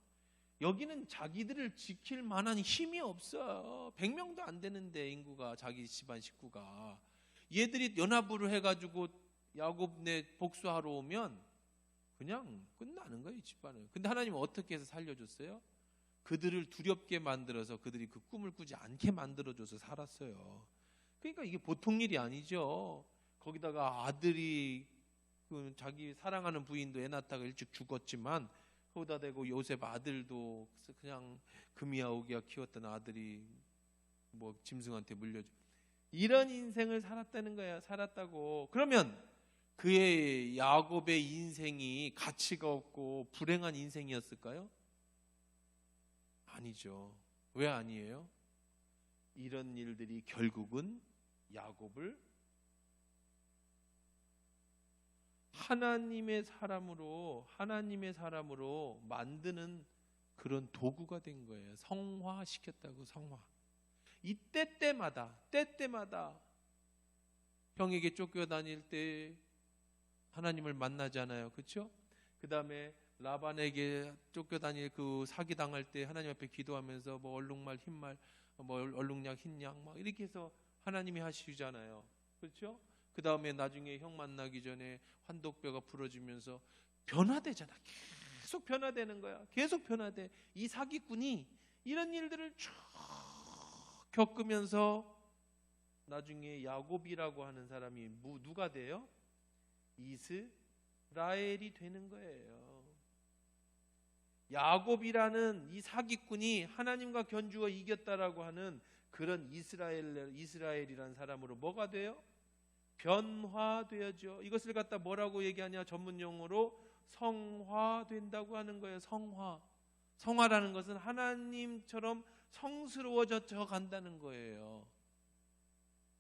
A: 여기는 자기들을 지킬 만한 힘이 없어요. 100명도 안 되는데 인구가 자기 집안 식구가 얘들이 연합으로 해가지고 야곱네 복수하러 오면 그냥 끝나는 거예요. 이 집안은. 근데 하나님은 어떻게 해서 살려줬어요? 그들을 두렵게 만들어서 그들이 그 꿈을 꾸지 않게 만들어줘서 살았어요. 그러니까 이게 보통 일이 아니죠. 거기다가 아들이 자기 사랑하는 부인도 애 낳다가 일찍 죽었지만 거기다 대고 요셉 아들도 그냥 금이야 오기야 키웠던 아들이 뭐 짐승한테 물려줘. 이런 인생을 살았다는 거야. 살았다고. 그러면 그의 야곱의 인생이 가치가 없고 불행한 인생이었을까요? 아니죠. 왜 아니에요? 이런 일들이 결국은 야곱을 하나님의 사람으로 만드는 그런 도구가 된 거예요. 성화시켰다고. 성화. 이 때때마다 형에게 쫓겨다닐 때 하나님을 만나잖아요. 그렇죠? 그 다음에 라반에게 쫓겨다닐 그 사기당할 때 하나님 앞에 기도하면서 뭐 얼룩말 흰말 뭐 얼룩약 흰약 막 이렇게 해서 하나님이 하시잖아요. 그렇죠? 그 다음에 나중에 형 만나기 전에 환독뼈가 부러지면서 변화되잖아. 계속 변화되는 거야. 계속 변화돼. 이 사기꾼이 이런 일들을 쭉 겪으면서 나중에 야곱이라고 하는 사람이 누가 돼요? 이스라엘이 되는 거예요. 야곱이라는 이 사기꾼이 하나님과 견주어 이겼다라고 하는 그런 이스라엘이라는 사람으로 뭐가 돼요? 변화되어져. 이것을 갖다 뭐라고 얘기하냐? 전문 용어로 성화된다고 하는 거예요. 성화라는 것은 하나님처럼 성스러워져 간다는 거예요.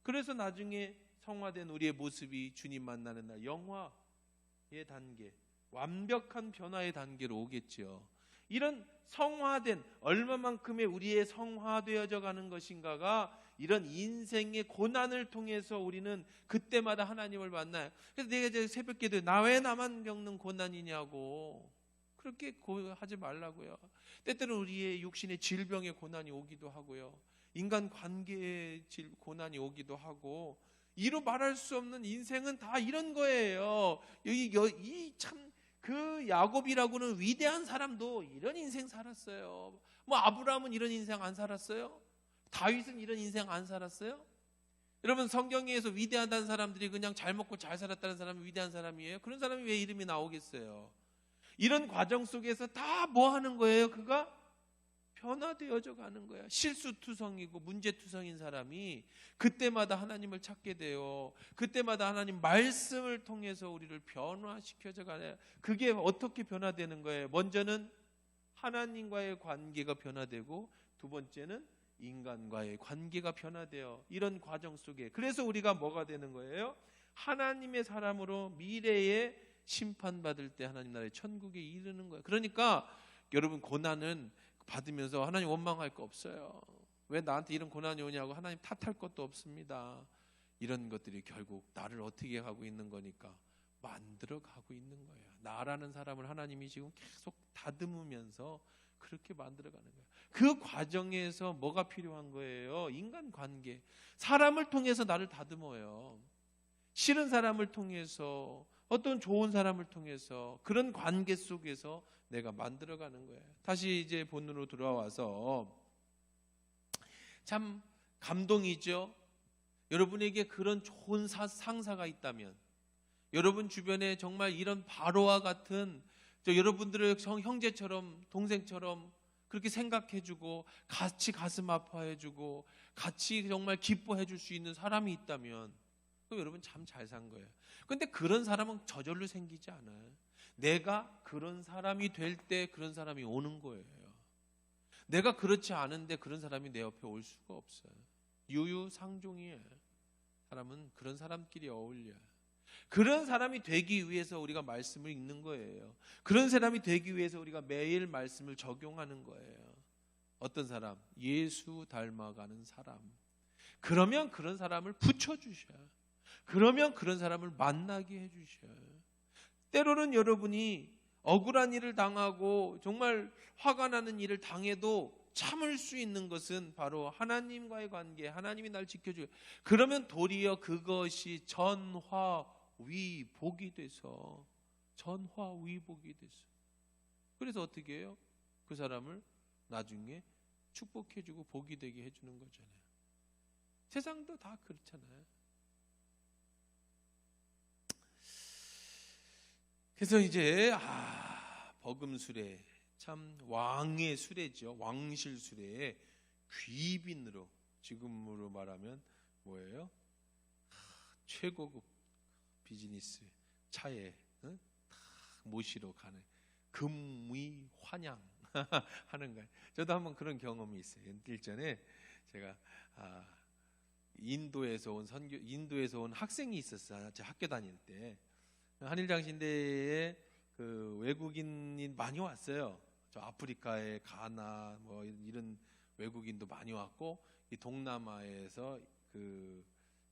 A: 그래서 나중에 성화된 우리의 모습이 주님 만나는 날 영화의 단계, 완벽한 변화의 단계로 오겠죠. 이런 성화된, 얼마만큼의 우리의 성화되어져 가는 것인가가 이런 인생의 고난을 통해서 우리는 그때마다 하나님을 만나요. 그래서 내가 이제 새벽기도에 나 왜 나만 겪는 고난이냐고 그렇게 하지 말라고요. 때때로 우리의 육신의 질병의 고난이 오기도 하고요. 인간 관계의 고난이 오기도 하고, 이루 말할 수 없는 인생은 다 이런 거예요. 그 야곱이라고는 위대한 사람도 이런 인생 살았어요. 뭐 아브라함은 이런 인생 안 살았어요? 다윗은 이런 인생 안 살았어요? 여러분, 성경에서 위대하다는 사람들이 그냥 잘 먹고 잘 살았다는 사람이 위대한 사람이에요? 그런 사람이 왜 이름이 나오겠어요? 이런 과정 속에서 다 뭐 하는 거예요? 그가 변화되어져 가는 거야. 실수투성이고 문제투성인 사람이 그때마다 하나님을 찾게 돼요. 그때마다 하나님 말씀을 통해서 우리를 변화시켜져 가요. 그게 어떻게 변화되는 거예요? 먼저는 하나님과의 관계가 변화되고, 두 번째는 인간과의 관계가 변화돼요. 이런 과정 속에. 그래서 우리가 뭐가 되는 거예요? 하나님의 사람으로 미래에 심판받을 때 하나님 나라의 천국에 이르는 거예요. 그러니까 여러분, 고난은 받으면서 하나님 원망할 거 없어요. 왜 나한테 이런 고난이 오냐고 하나님 탓할 것도 없습니다. 이런 것들이 결국 나를 어떻게 하고 있는 거니까 만들어 가고 있는 거예요. 나라는 사람을 하나님이 지금 계속 다듬으면서 그렇게 만들어 가는 거예요. 그 과정에서 뭐가 필요한 거예요? 인간관계. 사람을 통해서 나를 다듬어요. 싫은 사람을 통해서, 어떤 좋은 사람을 통해서, 그런 관계 속에서 내가 만들어가는 거예요. 다시 이제 본론으로 돌아와서 참 감동이죠. 여러분에게 그런 좋은 상사가 있다면, 여러분 주변에 정말 이런 바로와 같은 여러분들을 형제처럼 동생처럼 그렇게 생각해주고 같이 가슴 아파해주고 같이 정말 기뻐해줄 수 있는 사람이 있다면, 그럼 여러분 참 잘 산 거예요. 근데 그런 사람은 저절로 생기지 않아요. 내가 그런 사람이 될 때 그런 사람이 오는 거예요. 내가 그렇지 않은데 그런 사람이 내 옆에 올 수가 없어요. 유유상종이에요. 사람은 그런 사람끼리 어울려요. 그런 사람이 되기 위해서 우리가 말씀을 읽는 거예요. 그런 사람이 되기 위해서 우리가 매일 말씀을 적용하는 거예요. 어떤 사람? 예수 닮아가는 사람. 그러면 그런 사람을 붙여주셔요. 그러면 그런 사람을 만나게 해주셔요. 때로는 여러분이 억울한 일을 당하고 정말 화가 나는 일을 당해도 참을 수 있는 것은 바로 하나님과의 관계, 하나님이 날 지켜줘요. 그러면 도리어 그것이 전화위복이 돼서, 그래서 어떻게 해요? 그 사람을 나중에 축복해주고 복이 되게 해주는 거잖아요. 세상도 다 그렇잖아요. 그래서 이제 버금수레, 참 왕의 수레죠. 왕실 수레에 귀빈으로, 지금으로 말하면 뭐예요? 최고급 비즈니스 차에 딱 모시러 가는 금위 환양 하는 거예요. 저도 한번 그런 경험이 있어요. 일전에 제가 인도에서 온 학생이 있었어요. 제 학교 다닐 때. 한일장신대에 그 외국인이 많이 왔어요. 저 아프리카에 가나 뭐 이런 외국인도 많이 왔고, 이 동남아에서 그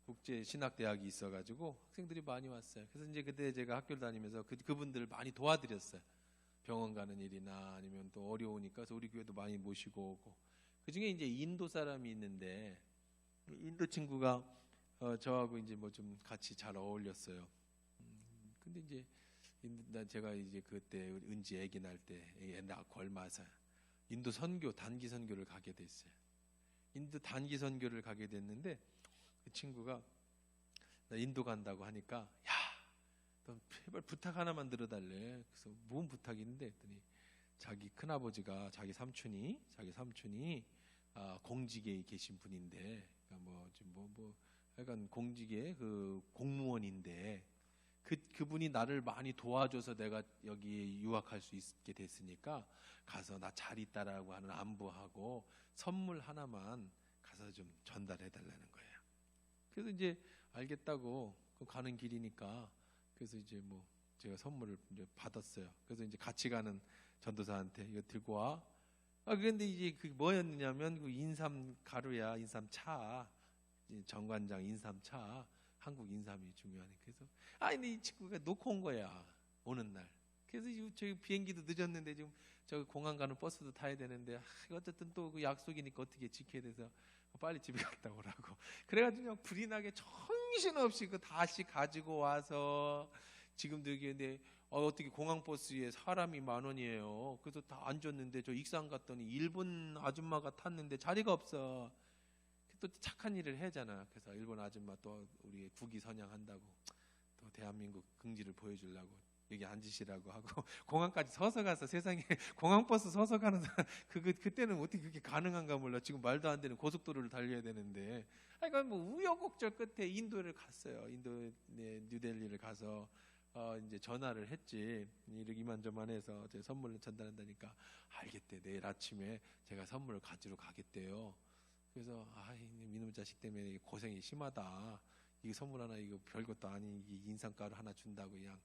A: 국제신학대학이 있어가지고 학생들이 많이 왔어요. 그래서 이제 그때 제가 학교를 다니면서 그분들을 많이 도와드렸어요. 병원 가는 일이나 아니면 또 어려우니까. 그래서 우리 교회도 많이 모시고 오고. 그 중에 이제 인도 사람이 있는데, 인도 친구가 저하고 이제 뭐 좀 같이 잘 어울렸어요. 근데 이제 제가 이제 그때 은지 아기 날 때 애 낳고 얼마서 인도 단기 선교를 가게 됐어요. 인도 단기 선교를 가게 됐는데, 그 친구가 나 인도 간다고 하니까 야, 너 제발 부탁 하나만 들어달래. 그래서 뭔 부탁인데 했더니 자기 큰아버지가 자기 삼촌이 공직에 계신 분인데 그러니까 뭐 약간 공직에 그 공무원인데 그분이 나를 많이 도와줘서 내가 여기 유학할 수 있게 됐으니까 가서 나 잘 있다라고 하는 안부하고 선물 하나만 가서 좀 전달해 달라는 거예요. 그래서 이제 알겠다고 가는 길이니까 그래서 이제 뭐 제가 선물을 이제 받았어요. 그래서 이제 같이 가는 전도사한테 이거 들고 와. 그런데 이제 그 뭐였냐면 그 인삼 가루야, 인삼 차, 정관장 인삼 차, 한국 인삼이 중요하니까. 그래서 근데 이 친구가 놓고 온 거야 오는 날. 그래서 저희 비행기도 늦었는데 지금 저 공항 가는 버스도 타야 되는데 어쨌든 또 그 약속이니까 어떻게 지켜야 돼서 빨리 집에 갔다 오라고. 그래가지고 그냥 불이 나게 정신없이 그 다시 가지고 와서 지금도 여기 어떻게 공항 버스에 사람이 10,000원이에요. 그래서 다 앉았는데 저 익산 갔더니 일본 아줌마가 탔는데 자리가 없어. 또 착한 일을 해잖아. 그래서 일본 아줌마 또 우리 국위 선양한다고 또 대한민국 긍지를 보여주려고 여기 앉으시라고 하고 공항까지 서서 가서 세상에 공항버스 서서 가는 사람 그때는 어떻게 그게 가능한가 몰라. 지금 말도 안 되는 고속도로를 달려야 되는데 그러니까 뭐 우여곡절 끝에 인도를 갔어요. 인도 뉴델리를 가서 이제 전화를 했지. 이만저만해서 제 선물을 전달한다니까 알겠대. 내일 아침에 제가 선물을 가지러 가겠대요. 그래서 이놈 자식 때문에 고생이 심하다. 이거 선물 하나 이거 별것도 아닌 이 인삼가루 하나 준다고 그냥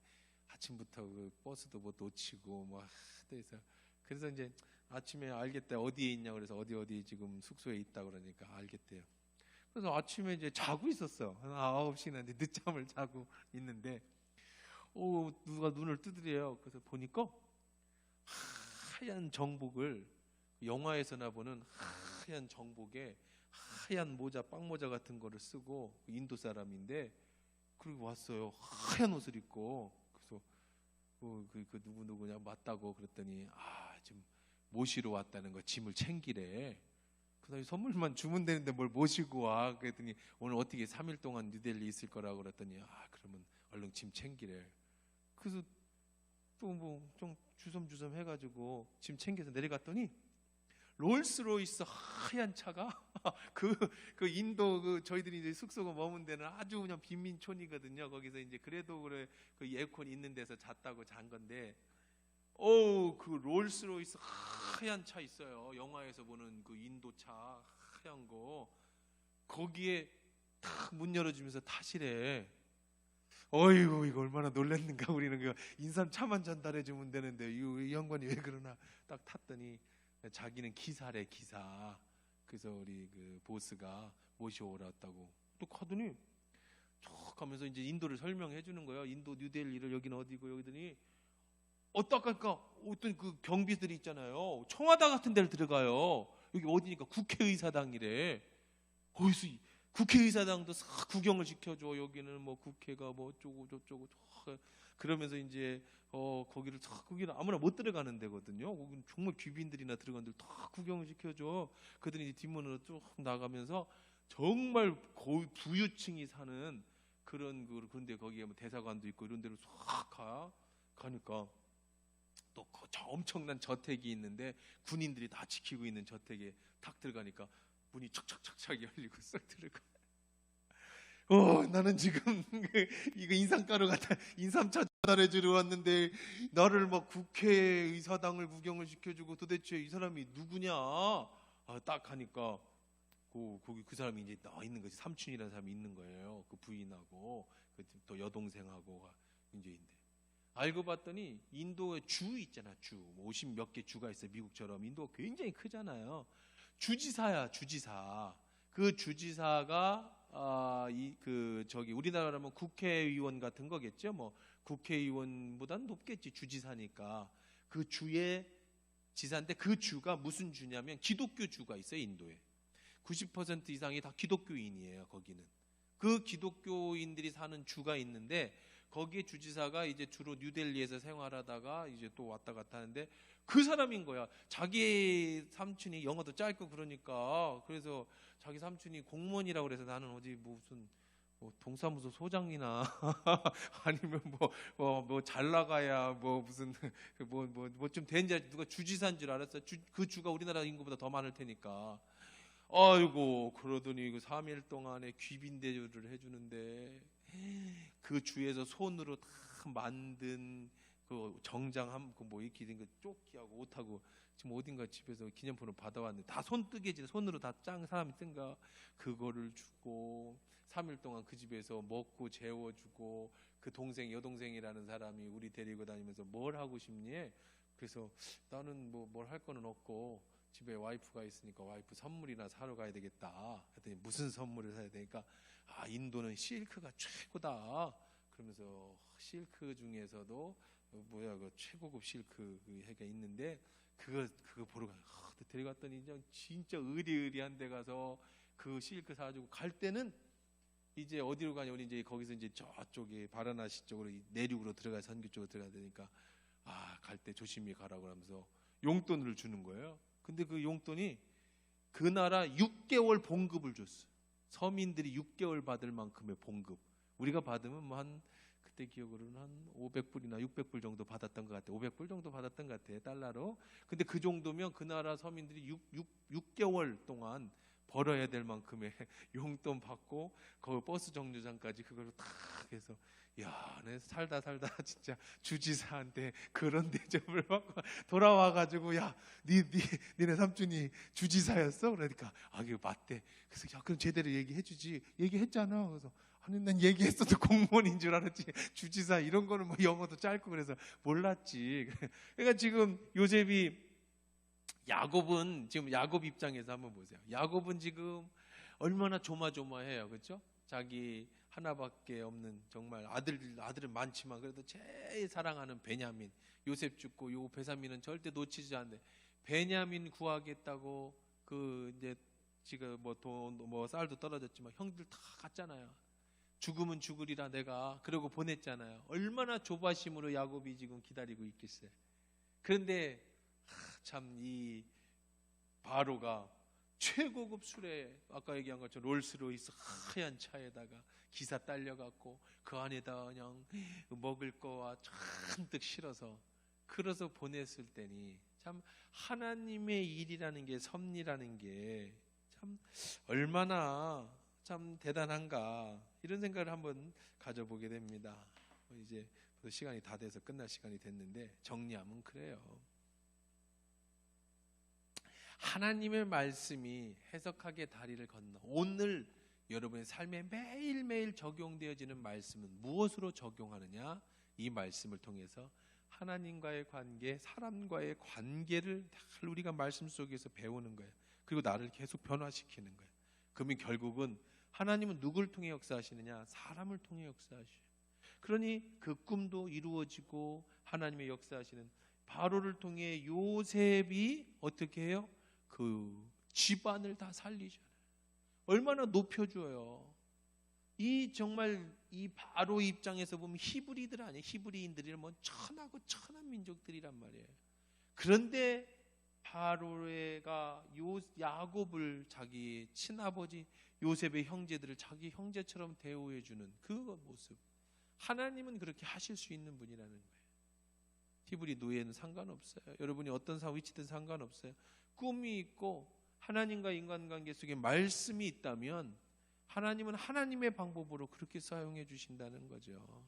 A: 아침부터 그 버스도 못 놓치고 그래서 이제 아침에 알겠대. 어디에 있냐 그래서 어디 지금 숙소에 있다 그러니까 알겠대요. 그래서 아침에 이제 자고 있었어. 한 9시나 늦잠을 자고 있는데 누가 눈을 뜨더래요. 그래서 보니까 하얀 정복을 영화에서나 보는 하얀 정복에 하얀 모자, 빵모자 같은 거를 쓰고 인도 사람인데 그리고 왔어요. 하얀 옷을 입고. 그래서 그 누구냐 맞다고 그랬더니 지금 모시러 왔다는 거. 짐을 챙기래. 그다음에 선물만 주면 되는데 뭘 모시고 와. 그랬더니 오늘 어떻게 3일 동안 뉴델리 있을 거라고 그랬더니 그러면 얼른 짐 챙기래. 그래서 또 뭐 좀 주섬주섬 해가지고 짐 챙겨서 내려갔더니 롤스로이스 하얀 차가 그 인도 저희들이 이제 숙소가 머문 데는 아주 그냥 빈민촌이거든요. 거기서 이제 그래도 그 에어컨 있는 데서 잤다고 잔 건데 그 롤스로이스 하얀 차 있어요. 영화에서 보는 그 인도 차 하얀 거 거기에 탁 문 열어주면서 타시래. 어이구 이거 얼마나 놀랬는가. 우리는 그 인삼 차만 전달해 주면 되는데 이 양반이 왜 그러나. 딱 탔더니 자기는 기사래 기사. 그래서 우리 그 보스가 모셔오랐다고. 또 가더니 쭉 가면서 이제 인도를 설명해 주는 거예요. 인도 뉴델리를 여기는 어디고 여기더니 어떤 그 경비들이 있잖아요. 청와대 같은 데를 들어가요. 여기 어디니까 국회의사당이래. 거기서 국회의사당도 싹 구경을 시켜줘. 여기는 뭐 국회가 뭐 어쩌고 저쩌고 그러면서 이제 거기를 아무나 못 들어가는 데거든요. 거기는 정말 귀빈들이나 들어간 데를 다 구경을 시켜줘. 그들이 뒷문으로 쭉 나가면서 정말 부유층이 사는 그런데 거기에 뭐 대사관도 있고 이런 데로 싹 가니까 또 저 엄청난 저택이 있는데 군인들이 다 지키고 있는 저택에 탁 들어가니까 문이 척척척척 열리고 쓱 들어가. 나는 지금 이거 인삼가루 같은 인삼차 전달해 주러 왔는데 나를 막 국회의사당을 구경을 시켜주고 도대체 이 사람이 누구냐? 딱 하니까 거기 그 사람이 이제 나와 있는 거지. 삼촌이라는 사람이 있는 거예요. 그 부인하고 또 여동생하고 이제 알고 봤더니 인도의 주 있잖아. 주 50 몇 개 주가 있어요. 미국처럼 인도가 굉장히 크잖아요. 주지사야 주지사. 그 주지사가 우리나라라면 국회의원 같은 거겠죠. 뭐 국회의원보다는 높겠지. 주지사니까. 그 주의 지사인데 그 주가 무슨 주냐면 기독교 주가 있어요. 인도에 90% 이상이 다 기독교인이에요. 거기는 그 기독교인들이 사는 주가 있는데 거기에 주지사가 이제 주로 뉴델리에서 생활하다가 이제 또 왔다 갔다 하는데 그 사람인 거야. 자기 삼촌이 영어도 짧고 그러니까 그래서 자기 삼촌이 공무원이라고 그래서 나는 어디 무슨 뭐 동사무소 소장이나 아니면 뭐 잘 나가야 뭐 무슨 뭐 좀 된지 누가 주지사인 줄 알았어. 그 주가 우리나라 인구보다 더 많을 테니까. 아이고 그러더니 그 3일 동안에 귀빈 대접을 해주는데 그 주에서 손으로 다 만든 그 정장 그뭐 이렇게 된 거 조끼하고 옷하고 지금 어딘가 집에서 기념품을 받아왔는데 다 손뜨개질 손으로 다 짠 사람이 뜬가 그거를 주고 3일 동안 그 집에서 먹고 재워주고 그 동생 여동생이라는 사람이 우리 데리고 다니면서 뭘 하고 싶니? 그래서 나는 뭐 뭘 할 거는 없고 집에 와이프가 있으니까 와이프 선물이나 사러 가야 되겠다. 했더니 무슨 선물을 사야 되니까 인도는 실크가 최고다. 그러면서 실크 중에서도 그 최고급 실크 그 해가 있는데 그거 보러 데려갔더니 진짜 의리의리한 데 가서 그 실크 사가지고 갈 때는 이제 어디로 가냐 우리 이제 거기서 이제 저쪽에 바라나시 쪽으로 내륙으로 들어가 선교 쪽으로 들어가야 되니까 갈 때 조심히 가라고 하면서 용돈을 주는 거예요. 근데 그 용돈이 그 나라 6개월 봉급을 줬어. 서민들이 6개월 받을 만큼의 봉급. 우리가 받으면 뭐 한 그때 기억으로는 한 500불이나 600불 정도 받았던 것 같아. 500불 정도 받았던 것 같아. 달러로. 근데 그 정도면 그 나라 서민들이 6개월 동안 벌어야 될 만큼의 용돈 받고 거기 버스 정류장까지 그걸로 탁 해서 야, 내 살다 진짜 주지사한테 그런 대접을 받고 돌아와가지고 야, 니네 삼촌이 주지사였어? 그러니까 이거 맞대. 그래서 야, 그럼 제대로 얘기해주지. 얘기했잖아. 그래서 아니 난 얘기했어도 공무원인 줄 알았지. 주지사 이런 거는 뭐 영어도 짧고 그래서 몰랐지. 그러니까 지금 요셉이 야곱은 지금 야곱 입장에서 한번 보세요. 야곱은 지금 얼마나 조마조마해요, 그렇죠? 자기 하나밖에 없는 정말 아들은 많지만 그래도 제일 사랑하는 베냐민. 요셉 죽고 요 베냐민은 절대 놓치지 않는데 베냐민 구하겠다고 그 이제 지금 뭐 돈 뭐 쌀도 떨어졌지만 형들 다 갔잖아요. 죽으면 죽으리라 내가 그러고 보냈잖아요. 얼마나 조바심으로 야곱이 지금 기다리고 있겠어요. 그런데 참 이 바로가 최고급 술에 아까 얘기한 것처럼 롤스로이스 하얀 차에다가 기사 딸려갖고 그 안에다 그냥 먹을 거와 잔뜩 실어서 그래서 보냈을 때니 참 하나님의 일이라는 게 섭리라는 게 참 얼마나 참 대단한가 이런 생각을 한번 가져보게 됩니다. 이제 시간이 다 돼서 끝날 시간이 됐는데 정리하면 그래요. 하나님의 말씀이 해석하기에 다리를 건너 오늘 여러분의 삶에 매일매일 적용되어지는 말씀은 무엇으로 적용하느냐? 이 말씀을 통해서 하나님과의 관계, 사람과의 관계를 다 우리가 말씀 속에서 배우는 거예요. 그리고 나를 계속 변화시키는 거예요. 그러면 결국은 하나님은 누굴 통해 역사하시느냐? 사람을 통해 역사하셔요. 그러니 그 꿈도 이루어지고 하나님의 역사하시는 바로를 통해 요셉이 어떻게 해요? 그 집안을 다 살리잖아요. 얼마나 높여줘요. 이 정말 이 바로 입장에서 보면 히브리들 아니에요. 히브리인들이 뭐 천하고 천한 민족들이란 말이에요. 그런데 바로가 야곱을 자기 친아버지 요셉의 형제들을 자기 형제처럼 대우해주는 그 모습. 하나님은 그렇게 하실 수 있는 분이라는 거예요. 히브리 노예는 상관없어요. 여러분이 어떤 위치든 상관없어요. 꿈이 있고 하나님과 인간관계 속에 말씀이 있다면 하나님은 하나님의 방법으로 그렇게 사용해 주신다는 거죠.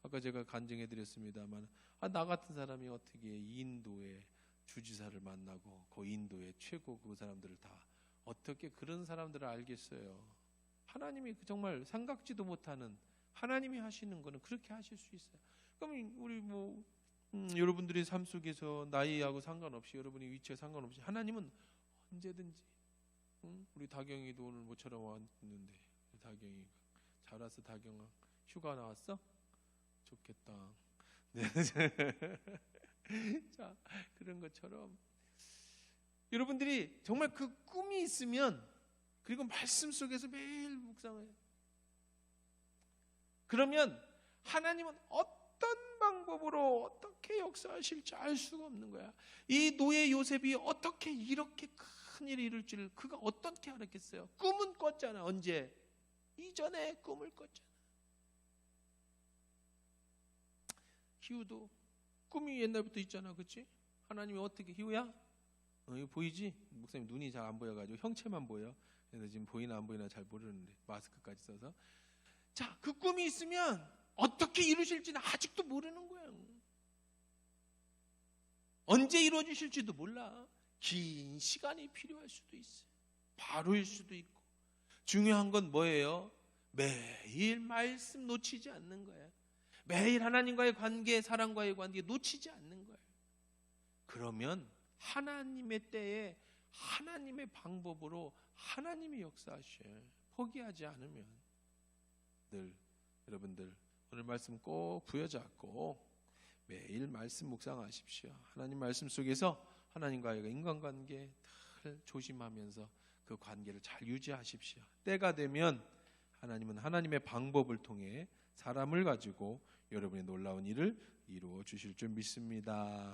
A: 아까 제가 간증해 드렸습니다만 나 같은 사람이 어떻게 인도의 주지사를 만나고 그 인도의 최고 그 사람들을 다 어떻게 그런 사람들을 알겠어요. 하나님이 정말 생각지도 못하는 하나님이 하시는 거는 그렇게 하실 수 있어요. 그럼 우리 여러분들의 삶 속에서 나이하고 상관없이 여러분의 위치에 상관없이 하나님은 언제든지 우리 다경이도 오늘 모처럼 왔는데 다경이 잘 왔어. 다경아 휴가 나왔어? 좋겠다. 네. 자 그런 것처럼 여러분들이 정말 그 꿈이 있으면 그리고 말씀 속에서 매일 묵상해요. 그러면 하나님은 어떤 방법으로 어떻게 역사하실지 알 수가 없는 거야. 이 노예 요셉이 어떻게 이렇게 큰 일을 이룰지를 그가 어떻게 알았겠어요? 꿈은 꿨잖아. 언제? 이전에 꿈을 꿨잖아. 희우도 꿈이 옛날부터 있잖아. 그렇지? 하나님이 어떻게, 희우야? 이거 보이지? 목사님 눈이 잘 안 보여가지고 형체만 보여. 그래서 지금 보이나 안 보이나 잘 모르는데 마스크까지 써서. 자, 그 꿈이 있으면 어떻게 이루실지는 아직도 모르는 거예요. 언제 이루어지실지도 몰라. 긴 시간이 필요할 수도 있어요. 바로일 수도 있고. 중요한 건 뭐예요? 매일 말씀 놓치지 않는 거예요. 매일 하나님과의 관계, 사랑과의 관계 놓치지 않는 거예요. 그러면 하나님의 때에 하나님의 방법으로 하나님이 역사하셔요. 포기하지 않으면. 늘 여러분들 오늘 말씀 꼭 부여잡고 매일 말씀 묵상하십시오. 하나님 말씀 속에서 하나님과의 인간관계 늘 조심하면서 그 관계를 잘 유지하십시오. 때가 되면 하나님은 하나님의 방법을 통해 사람을 가지고 여러분의 놀라운 일을 이루어 주실 줄 믿습니다.